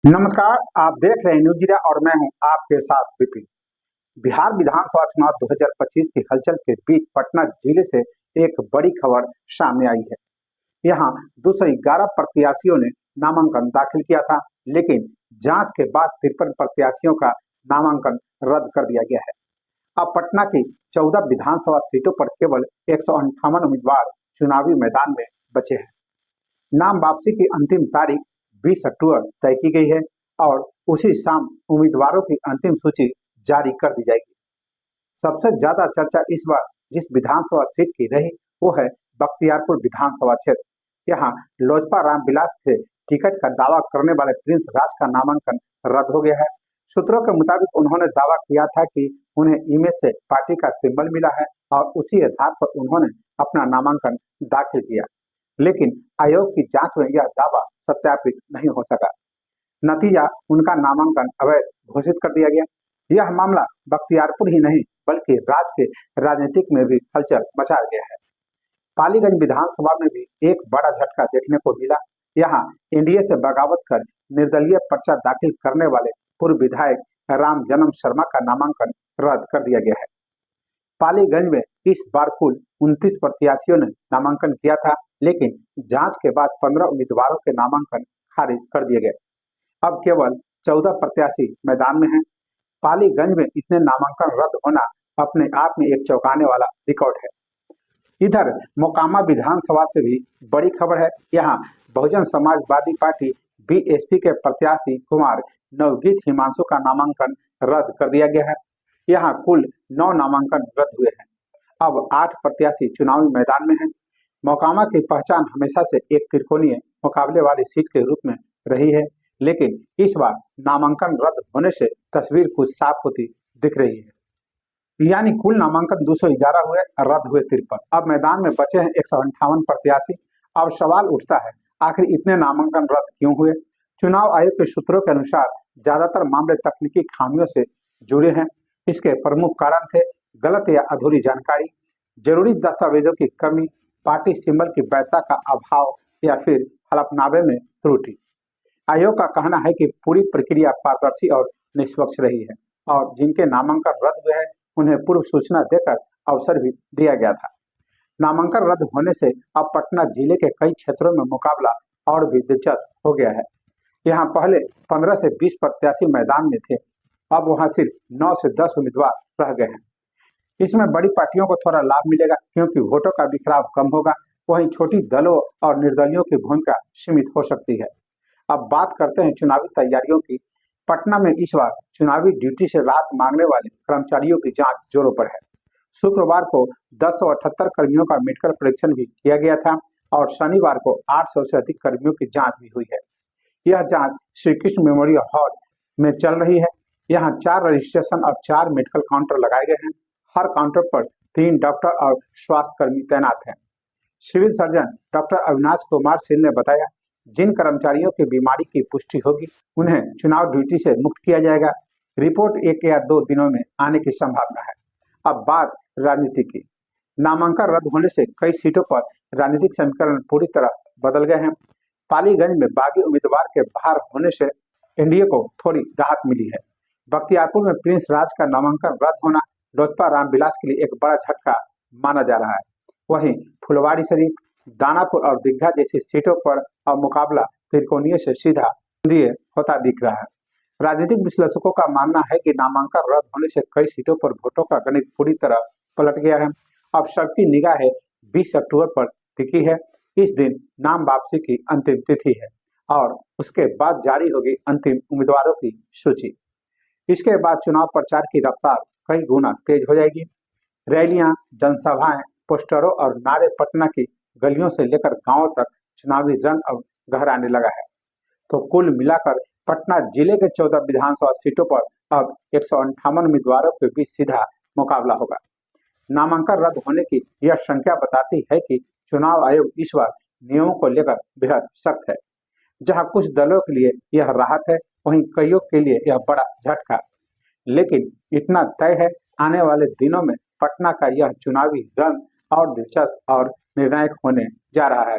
नमस्कार, आप देख रहे हैं न्यूज इंडिया और मैं हूं आपके साथ विपिन। बिहार विधानसभा चुनाव 2025 की हलचल के बीच पटना जिले से एक बड़ी खबर सामने आई है। यहां 211 प्रत्याशियों ने नामांकन दाखिल किया था, लेकिन जांच के बाद 53 प्रत्याशियों का नामांकन रद्द कर दिया गया है। अब पटना की 14 विधानसभा सीटों पर केवल 158 उम्मीदवार चुनावी मैदान में बचे हैं। नाम वापसी की अंतिम तारीख 20 अक्टूबर तय की गई है और उसी शाम उम्मीदवारों की अंतिम सूची जारी कर दी जाएगी। सबसे ज्यादा चर्चा इस बार जिस विधानसभा सीट की रही वो है बख्तियारपुर विधानसभा क्षेत्र। यहाँ लोजपा रामविलास के टिकट का दावा करने वाले प्रिंस राज का नामांकन रद्द हो गया है। सूत्रों के मुताबिक उन्होंने दावा किया था कि उन्हें ईमेल से पार्टी का सिंबल मिला है और उसी आधार पर उन्होंने अपना नामांकन दाखिल किया, लेकिन आयोग की जांच में यह दावा सत्यापित नहीं हो सका। नतीजा उनका नामांकन अवैध घोषित कर दिया गया। यह मामला बख्तियारपुर ही नहीं बल्कि राज्य के राजनीतिक में भी हलचल मचा गया है। पालीगंज विधानसभा में भी एक बड़ा झटका देखने को मिला। यहाँ एनडीए से बगावत कर निर्दलीय पर्चा दाखिल करने वाले पूर्व विधायक राम जन्म शर्मा का नामांकन रद्द कर दिया गया है। पालीगंज में इस बार कुल 29 प्रत्याशियों ने नामांकन किया था, लेकिन जांच के बाद 15 उम्मीदवारों के नामांकन खारिज कर दिए गए। अब केवल 14 प्रत्याशी मैदान में हैं। पालीगंज में इतने नामांकन रद्द होना अपने आप में एक चौंकाने वाला रिकॉर्ड है। इधर मोकामा विधानसभा से भी बड़ी खबर है। यहाँ बहुजन समाजवादी पार्टी बीएसपी के प्रत्याशी कुमार नवगीत हिमांशु का नामांकन रद्द कर दिया गया है। यहाँ कुल 9 नामांकन रद्द हुए हैं। अब 8 प्रत्याशी चुनावी मैदान में हैं। मोकामा की पहचान हमेशा से एक त्रिकोणीय मुकाबले वाली सीट के रूप में रही है, लेकिन इस बार नामांकन रद्द होने से तस्वीर कुछ साफ होती दिख रही है। यानी कुल नामांकन 211 हुए, रद्द हुए 53। अब मैदान में बचे हैं 158 प्रत्याशी। अब सवाल उठता है, आखिर इतने नामांकन रद्द क्यों हुए? चुनाव आयोग के सूत्रों के अनुसार ज्यादातर मामले तकनीकी खामियों से जुड़े हैं। इसके प्रमुख कारण थे गलत या अधूरी जानकारी, जरूरी दस्तावेजों की कमी, पार्टी सिंबल की वैधता का अभाव या फिर हलफनामे में त्रुटि। आयोग का कहना है कि पूरी प्रक्रिया पारदर्शी और निष्पक्ष रही है और जिनके नामांकन रद्द हुए हैं उन्हें पूर्व सूचना देकर अवसर भी दिया गया था। नामांकन रद्द होने से अब पटना जिले के कई क्षेत्रों में मुकाबला और भी दिलचस्प हो गया है। यहाँ पहले 15 से 20 प्रत्याशी मैदान में थे, अब वहाँ सिर्फ 9 से 10 उम्मीदवार रह गए हैं। इसमें बड़ी पार्टियों को थोड़ा लाभ मिलेगा क्योंकि वोटों का बिखराव कम होगा, वहीं छोटी दलों और निर्दलियों की भूमिका सीमित हो सकती है। अब बात करते हैं चुनावी तैयारियों की। पटना में इस बार चुनावी ड्यूटी से राहत मांगने वाले कर्मचारियों की जांच जोरों पर है। शुक्रवार को 1078 कर्मियों का मेडिकल परीक्षण भी किया गया था और शनिवार को 800 से अधिक कर्मियों की जांच भी हुई है। यह जांच श्री कृष्ण मेमोरियल हॉल में चल रही है। यहाँ 4 रजिस्ट्रेशन और 4 मेडिकल काउंटर लगाए गए हैं। हर काउंटर पर 3 डॉक्टर और स्वास्थ्य कर्मी तैनात हैं। Civil surgeon doctor Avinash Kumar Singh ने बताया, जिन कर्मचारियों की बीमारी की पुष्टि होगी उन्हें चुनाव ड्यूटी से मुक्त किया जाएगा। रिपोर्ट 1 या 2 दिनों में आने की संभावना है। अब बात राजनीति की। नामांकन रद्द होने से कई सीटों पर राजनीतिक समीकरण पूरी तरह बदल गए हैं। पालीगंज में बागी उम्मीदवार के बाहर होने से एनडीए को थोड़ी राहत मिली है। बख्तियारपुर में प्रिंस राज का नामांकन रद्द होना लोजपा रामविलास के लिए एक बड़ा झटका माना जा रहा है। वहीं फुलवाड़ी शरीफ, दानापुर और दीघा जैसी सीटों पर अब मुकाबला त्रिकोणीय से सीधा दिए होता दिख रहा है। राजनीतिक विश्लेषकों का मानना है कि नामांकन रद्द होने से कई सीटों पर वोटों का गणित पूरी तरह पलट गया है। अब सबकी निगाहें 20 अक्टूबर पर टिकी है। इस दिन नाम वापसी की अंतिम तिथि है और उसके बाद जारी होगी अंतिम उम्मीदवारों की सूची। इसके बाद चुनाव प्रचार की रफ्तार कई गुना तेज हो जाएगी। रैलियां, जनसभाएं, पोस्टरों और नारे पटना की गलियों से लेकर गांवों तक चुनावी रंग अब गहराने लगा है। तो कुल मिलाकर पटना जिले के 14 विधानसभा सीटों पर अब 158 उम्मीदवारों के बीच सीधा मुकाबला होगा। नामांकन रद्द होने की यह संख्या बताती है कि चुनाव आयोग इस बार नियमों को लेकर बेहद सख्त है। जहां कुछ दलों के लिए यह राहत है, वहीं कईयों के लिए यह बड़ा झटका। लेकिन इतना तय है, आने वाले दिनों में पटना का यह चुनावी रंग और दिलचस्प और निर्णायक होने जा रहा है।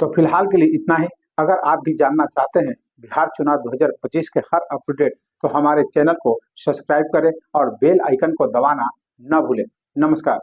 तो फिलहाल के लिए इतना ही। अगर आप भी जानना चाहते हैं बिहार चुनाव 2025 के हर अपडेट तो हमारे चैनल को सब्सक्राइब करें और बेल आइकन को दबाना न भूलें। नमस्कार।